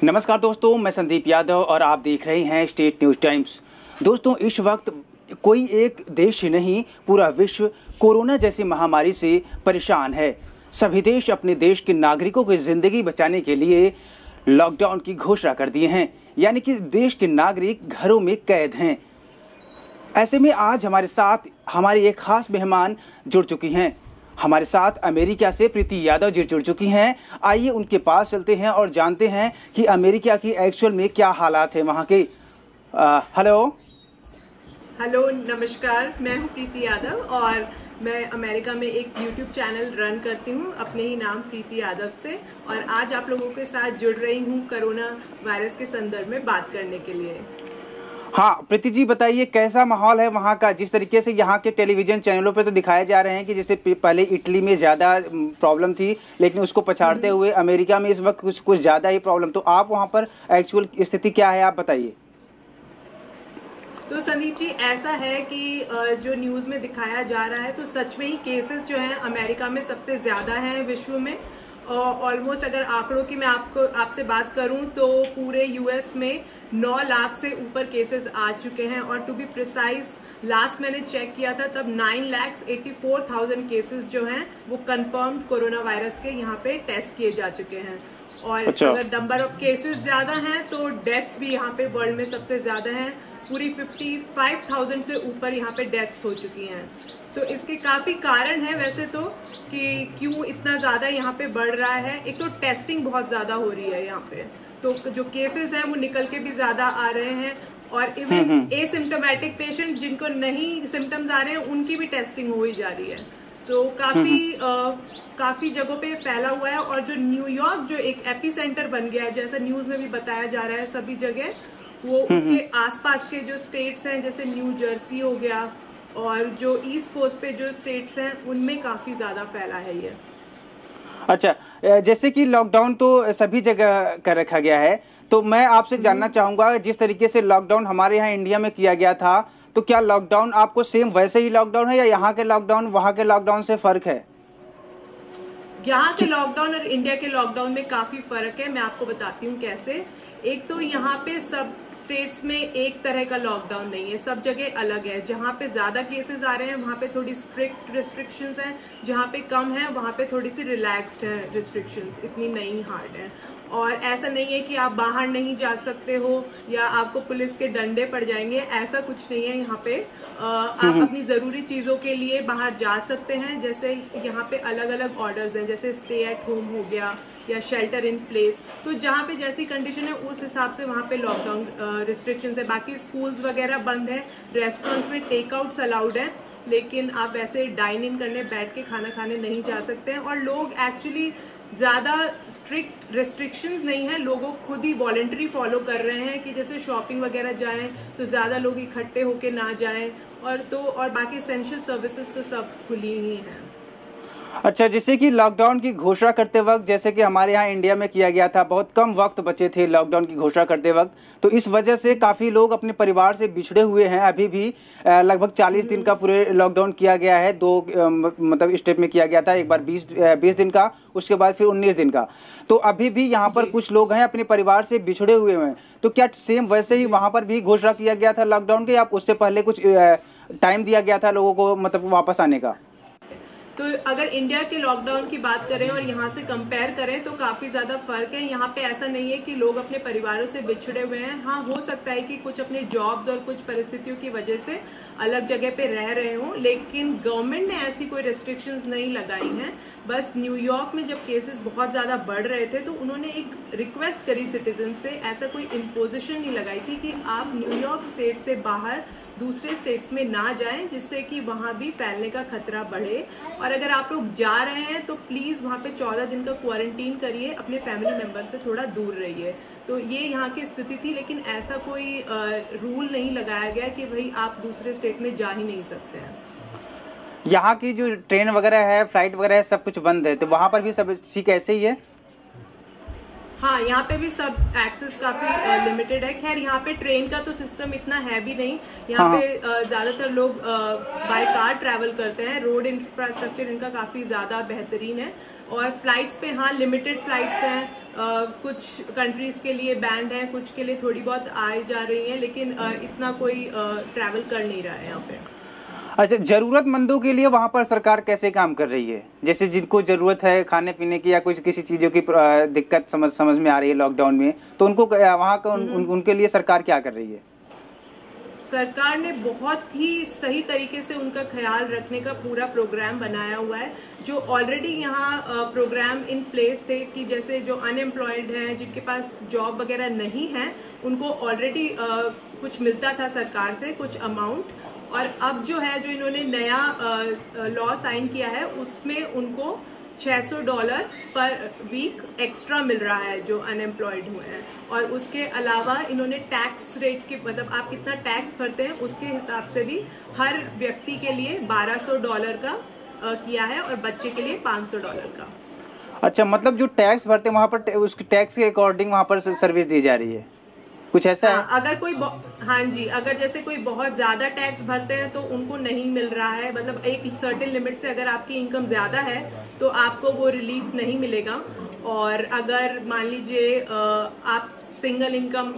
नमस्कार दोस्तों, मैं संदीप यादव और आप देख रहे हैं स्टेट न्यूज़ टाइम्स। दोस्तों, इस वक्त कोई एक देश ही नहीं, पूरा विश्व कोरोना जैसी महामारी से परेशान है। सभी देश अपने देश के नागरिकों की ज़िंदगी बचाने के लिए लॉकडाउन की घोषणा कर दिए हैं, यानी कि देश के नागरिक घरों में कैद हैं। ऐसे में आज हमारे साथ हमारी एक खास मेहमान जुड़ चुकी हैं। हमारे साथ अमेरिका से प्रीति यादव जी जुड़ चुकी हैं। आइए उनके पास चलते हैं और जानते हैं कि अमेरिका की एक्चुअल में क्या हालात है वहाँ के। हेलो नमस्कार, मैं हूँ प्रीति यादव और मैं अमेरिका में एक यूट्यूब चैनल रन करती हूँ अपने ही नाम प्रीति यादव से, और आज आप लोगों के साथ जुड़ रही हूँ कोरोना वायरस के संदर्भ में बात करने के लिए। हाँ प्रीति जी, बताइए कैसा माहौल है वहाँ का। जिस तरीके से यहाँ के टेलीविज़न चैनलों पे तो दिखाए जा रहे हैं कि जैसे पहले इटली में ज़्यादा प्रॉब्लम थी, लेकिन उसको पछाड़ते हुए अमेरिका में इस वक्त कुछ ज़्यादा ही प्रॉब्लम। तो आप वहाँ पर एक्चुअल स्थिति क्या है, आप बताइए। तो संदीप जी, ऐसा है कि जो न्यूज़ में दिखाया जा रहा है तो सच में ही केसेस जो हैं अमेरिका में सबसे ज़्यादा हैं विश्व में। ऑलमोस्ट अगर आंकड़ों की मैं आपसे बात करूं तो पूरे यूएस में 9 लाख से ऊपर केसेस आ चुके हैं, और टू बी प्रिसाइज लास्ट मैंने चेक किया था तब 9,84,000 केसेस जो हैं वो कंफर्म्ड कोरोना वायरस के यहाँ पे टेस्ट किए जा चुके हैं। और अगर नंबर ऑफ केसेस ज्यादा हैं तो डेथ्स भी यहाँ पे वर्ल्ड में सबसे ज्यादा हैं। पूरी 55,000 से ऊपर यहाँ पे डेथ्स हो चुकी हैं। तो इसके काफी कारण है वैसे तो कि क्यों इतना ज्यादा यहाँ पे बढ़ रहा है। एक तो टेस्टिंग बहुत ज्यादा हो रही है यहाँ पे, तो जो केसेस हैं वो निकल के भी ज्यादा आ रहे हैं, और इवन एसिम्टोमेटिक पेशेंट जिनको नहीं सिम्टम्स आ रहे हैं उनकी भी टेस्टिंग हो ही जा रही है। तो काफी जगहों पे फैला हुआ है। और जो न्यूयॉर्क जो एक एपिसेंटर बन गया है, जैसा न्यूज में भी बताया जा रहा है सभी जगह, वो उसके आसपास के जो स्टेट्स हैं जैसे न्यू जर्सी हो गया और जो ईस्ट कोस्ट पे जो स्टेट्स हैं उनमें काफी ज्यादा फैला है ये। अच्छा, जैसे कि लॉकडाउन तो सभी जगह कर रखा गया है, तो मैं आपसे जानना चाहूँगा जिस तरीके से लॉकडाउन हमारे यहाँ इंडिया में किया गया था, तो क्या लॉकडाउन आपको सेम वैसे ही लॉकडाउन है या यहाँ के लॉकडाउन वहाँ के लॉकडाउन से फ़र्क है? यहाँ के लॉकडाउन और इंडिया के लॉकडाउन में काफी फर्क है। मैं आपको बताती हूँ कैसे। एक तो यहाँ पे सब स्टेट्स में एक तरह का लॉकडाउन नहीं है, सब जगह अलग है। जहाँ पे ज्यादा केसेस आ रहे हैं वहाँ पे थोड़ी स्ट्रिक्ट रिस्ट्रिक्शंस हैं, जहाँ पे कम है वहाँ पे थोड़ी सी रिलैक्स्ड है रिस्ट्रिक्शंस, इतनी नहीं हार्ड है। और ऐसा नहीं है कि आप बाहर नहीं जा सकते हो या आपको पुलिस के डंडे पड़ जाएंगे, ऐसा कुछ नहीं है। यहाँ पे आप अपनी जरूरी चीजों के लिए बाहर जा सकते हैं। जैसे यहाँ पे अलग अलग ऑर्डर्स हैं, जैसे स्टे एट होम हो गया या शेल्टर इन प्लेस। तो जहाँ पे जैसी कंडीशन है उस हिसाब से वहाँ पे लॉकडाउन रिस्ट्रिक्शंस है। बाकी स्कूल्स वगैरह बंद है, रेस्टोरेंट्स में टेक आउट्स अलाउड है, लेकिन आप वैसे डाइन इन करने बैठ के खाना खाने नहीं जा सकते हैं। और लोग एक्चुअली ज्यादा स्ट्रिक्ट रिस्ट्रिक्शंस नहीं है, लोगों खुद ही वॉलंटरी फॉलो कर रहे हैं कि जैसे शॉपिंग वगैरह जाएं तो ज्यादा लोग इकट्ठे होके ना जाएं, और बाकी एसेंशियल सर्विसेज तो सब खुली ही हैं। अच्छा, जैसे कि लॉकडाउन की घोषणा करते वक्त, जैसे कि हमारे यहाँ इंडिया में किया गया था, बहुत कम वक्त बचे थे लॉकडाउन की घोषणा करते वक्त, तो इस वजह से काफ़ी लोग अपने परिवार से बिछड़े हुए हैं। अभी भी लगभग 40 दिन का पूरे लॉकडाउन किया गया है। दो मतलब स्टेप में किया गया था, एक बार 20 दिन का, उसके बाद फिर 19 दिन का। तो अभी भी यहाँ पर कुछ लोग हैं अपने परिवार से बिछड़े हुए हैं, तो क्या सेम वैसे ही वहाँ पर भी घोषणा किया गया था लॉकडाउन के, या उससे पहले कुछ टाइम दिया गया था लोगों को मतलब वापस आने का? तो अगर इंडिया के लॉकडाउन की बात करें और यहाँ से कंपेयर करें तो काफी ज्यादा फर्क है। यहाँ पे ऐसा नहीं है कि लोग अपने परिवारों से बिछड़े हुए हैं। हाँ, हो सकता है कि कुछ अपने जॉब्स और कुछ परिस्थितियों की वजह से अलग जगह पे रह रहे हों, लेकिन गवर्नमेंट ने ऐसी कोई रेस्ट्रिक्शंस नहीं लगाई हैं। बस न्यूयॉर्क में जब केसेस बहुत ज्यादा बढ़ रहे थे तो उन्होंने एक रिक्वेस्ट करी सिटीजन से, ऐसा कोई इम्पोजिशन नहीं लगाई थी कि आप न्यूयॉर्क स्टेट से बाहर दूसरे स्टेट्स में ना जाएं, जिससे कि वहां भी फैलने का खतरा बढ़े। और अगर आप लोग जा रहे हैं तो प्लीज वहां पे 14 दिन का क्वारंटीन करिए, अपने फैमिली मेंबर से थोड़ा दूर रहिए। तो ये यहाँ की स्थिति थी, लेकिन ऐसा कोई रूल नहीं लगाया गया कि भाई आप दूसरे स्टेट में जा ही नहीं सकते हैं। यहाँ की जो ट्रेन वगैरह है, फ्लाइट वगैरह है, सब कुछ बंद है, तो वहाँ पर भी सब ठीक ऐसे ही है? हाँ, यहाँ पे भी सब एक्सेस काफी लिमिटेड है। खैर, यहाँ पे ट्रेन का तो सिस्टम इतना है भी नहीं। यहाँ पे ज्यादातर लोग बाय कार ट्रैवल करते हैं। रोड इंफ्रास्ट्रक्चर इनका काफी ज्यादा बेहतरीन है। और फ्लाइट्स पे हाँ लिमिटेड फ्लाइट्स हैं, कुछ कंट्रीज के लिए बैंड है, कुछ के लिए थोड़ी बहुत आई जा रही है, लेकिन इतना कोई ट्रैवल कर नहीं रहा है यहाँ पे। अच्छा, ज़रूरतमंदों के लिए वहाँ पर सरकार कैसे काम कर रही है? जैसे जिनको ज़रूरत है खाने पीने की या कुछ किसी चीज़ों की दिक्कत समझ में आ रही है लॉकडाउन में, तो उनको वहाँ का उनके लिए सरकार क्या कर रही है? सरकार ने बहुत ही सही तरीके से उनका ख्याल रखने का पूरा प्रोग्राम बनाया हुआ है। जो ऑलरेडी यहाँ प्रोग्राम इन प्लेस थे कि जैसे जो अनएम्प्लॉयड हैं, जिनके पास जॉब वगैरह नहीं है, उनको ऑलरेडी कुछ मिलता था सरकार से कुछ अमाउंट, और अब जो है जो इन्होंने नया लॉ साइन किया है उसमें उनको $600 पर वीक एक्स्ट्रा मिल रहा है जो अनएम्प्लॉयड हुए हैं। और उसके अलावा इन्होंने टैक्स रेट के मतलब आप कितना टैक्स भरते हैं उसके हिसाब से भी हर व्यक्ति के लिए $1200 का किया है और बच्चे के लिए $500 का। अच्छा, मतलब जो टैक्स भरते हैं वहाँ पर उसके टैक्स के अकॉर्डिंग वहाँ पर सर्विस दी जा रही है, कुछ ऐसा है? अगर कोई हाँ जी, अगर जैसे कोई बहुत ज्यादा टैक्स भरते हैं तो उनको नहीं मिल रहा है, मतलब एक सर्टेन लिमिट से अगर आपकी इनकम ज्यादा है तो आपको वो रिलीफ नहीं मिलेगा। और अगर मान लीजिए आप सिंगल इनकम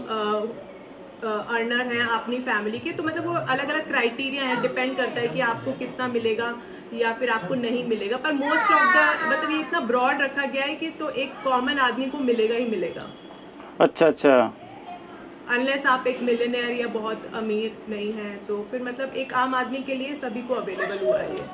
अर्नर हैं अपनी फैमिली के, तो मतलब वो अलग अलग क्राइटेरिया है, डिपेंड करता है कि आपको कितना मिलेगा या फिर आपको नहीं मिलेगा। पर मोस्ट ऑफ द मतलब ये इतना ब्रॉड रखा गया है कि तो एक कॉमन आदमी को मिलेगा ही मिलेगा। अच्छा, अनलेस आप एक मिलियनेयर या बहुत अमीर नहीं है, तो फिर मतलब एक आम आदमी के लिए सभी को अवेलेबल हुआ है ये।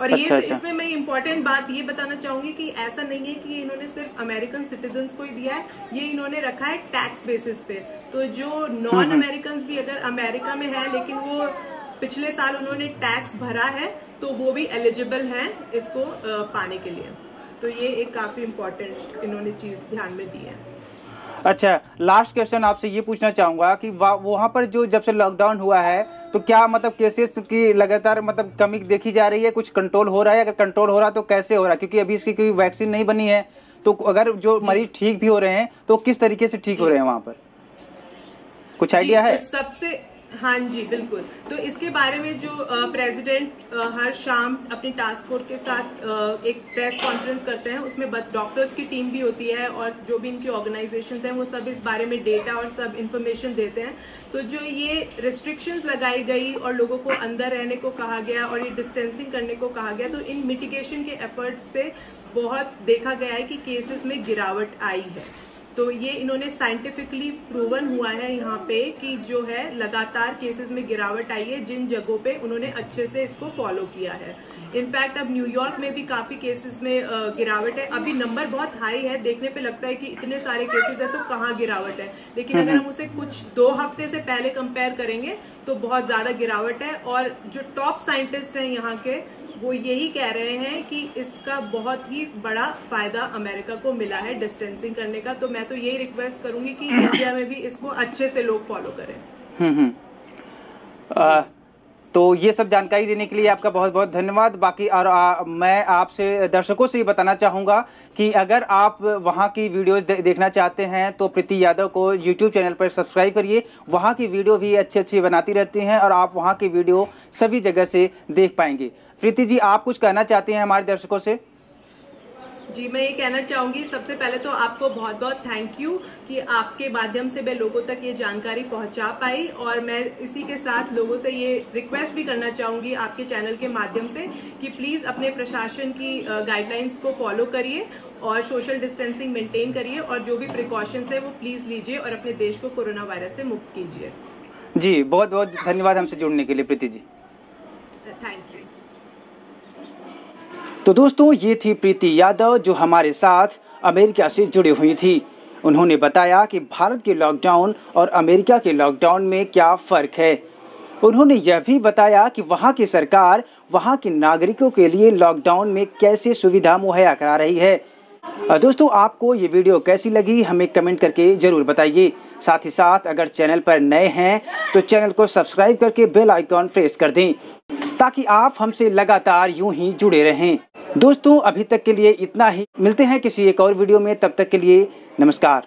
और अच्छा। इसमें मैं इम्पोर्टेंट बात ये बताना चाहूंगी कि ऐसा नहीं है कि इन्होंने सिर्फ अमेरिकन सिटीजन्स को ही दिया है, ये इन्होंने रखा है टैक्स बेसिस पे। तो जो नॉन अमेरिकन भी अगर अमेरिका में है लेकिन वो पिछले साल उन्होंने टैक्स भरा है तो वो भी एलिजिबल हैं इसको पाने के लिए। तो ये एक काफी इम्पोर्टेंट इन्होंने चीज ध्यान में दी है। अच्छा, लास्ट क्वेश्चन आपसे ये पूछना चाहूँगा कि वहाँ पर जो जब से लॉकडाउन हुआ है तो क्या मतलब केसेस की लगातार मतलब कमी देखी जा रही है, कुछ कंट्रोल हो रहा है? अगर कंट्रोल हो रहा है तो कैसे हो रहा है? क्योंकि अभी इसकी कोई वैक्सीन नहीं बनी है, तो अगर जो मरीज ठीक भी हो रहे हैं तो किस तरीके से ठीक हो रहे हैं वहाँ पर, कुछ आइडिया है? सबसे हाँ जी बिल्कुल। तो इसके बारे में जो प्रेसिडेंट हर शाम अपनी टास्क फोर्स के साथ एक प्रेस कॉन्फ्रेंस करते हैं, उसमें डॉक्टर्स की टीम भी होती है और जो भी इनकी ऑर्गेनाइजेशंस हैं वो सब इस बारे में डेटा और सब इंफॉर्मेशन देते हैं। तो जो ये रिस्ट्रिक्शंस लगाई गई और लोगों को अंदर रहने को कहा गया और ये डिस्टेंसिंग करने को कहा गया, तो इन मिटिगेशन के एफर्ट्स से बहुत देखा गया है कि केसेस में गिरावट आई है। तो ये इन्होंने साइंटिफिकली प्रूवन हुआ है यहाँ पे कि जो है लगातार केसेस में गिरावट आई है जिन जगहों पे उन्होंने अच्छे से इसको फॉलो किया है। इनफैक्ट अब न्यूयॉर्क में भी काफी केसेस में गिरावट है। अभी नंबर बहुत हाई है, देखने पे लगता है कि इतने सारे केसेस है तो कहाँ गिरावट है, लेकिन अगर हम उसे कुछ 2 हफ्ते से पहले कंपेयर करेंगे तो बहुत ज्यादा गिरावट है। और जो टॉप साइंटिस्ट हैं यहाँ के वो यही कह रहे हैं कि इसका बहुत ही बड़ा फायदा अमेरिका को मिला है डिस्टेंसिंग करने का। तो मैं तो यही रिक्वेस्ट करूंगी कि इंडिया में भी इसको अच्छे से लोग फॉलो करें। तो ये सब जानकारी देने के लिए आपका बहुत बहुत धन्यवाद। बाकी और मैं आपसे दर्शकों से ये बताना चाहूँगा कि अगर आप वहाँ की वीडियो देखना चाहते हैं तो प्रीति यादव को यूट्यूब चैनल पर सब्सक्राइब करिए। वहाँ की वीडियो भी अच्छी बनाती रहती हैं और आप वहाँ की वीडियो सभी जगह से देख पाएंगे। प्रीति जी, आप कुछ कहना चाहते हैं हमारे दर्शकों से? जी, मैं ये कहना चाहूंगी सबसे पहले तो आपको बहुत बहुत थैंक यू कि आपके माध्यम से मैं लोगों तक ये जानकारी पहुंचा पाई। और मैं इसी के साथ लोगों से ये रिक्वेस्ट भी करना चाहूंगी आपके चैनल के माध्यम से कि प्लीज अपने प्रशासन की गाइडलाइंस को फॉलो करिए और सोशल डिस्टेंसिंग मेंटेन करिए और जो भी प्रिकॉशंस है वो प्लीज लीजिए और अपने देश को कोरोना वायरस से मुक्त कीजिए। जी, बहुत बहुत धन्यवाद हमसे जुड़ने के लिए प्रीति जी। Thank you. तो दोस्तों, ये थी प्रीति यादव जो हमारे साथ अमेरिका से जुड़ी हुई थी। उन्होंने बताया कि भारत के लॉकडाउन और अमेरिका के लॉकडाउन में क्या फ़र्क है। उन्होंने यह भी बताया कि वहाँ की सरकार वहाँ के नागरिकों के लिए लॉकडाउन में कैसे सुविधा मुहैया करा रही है। दोस्तों, आपको ये वीडियो कैसी लगी हमें कमेंट करके ज़रूर बताइए। साथ ही साथ अगर चैनल पर नए हैं तो चैनल को सब्सक्राइब करके बेल आइकॉन प्रेस कर दें ताकि आप हमसे लगातार यूं ही जुड़े रहें। दोस्तों, अभी तक के लिए इतना ही। मिलते हैं किसी एक और वीडियो में, तब तक के लिए नमस्कार।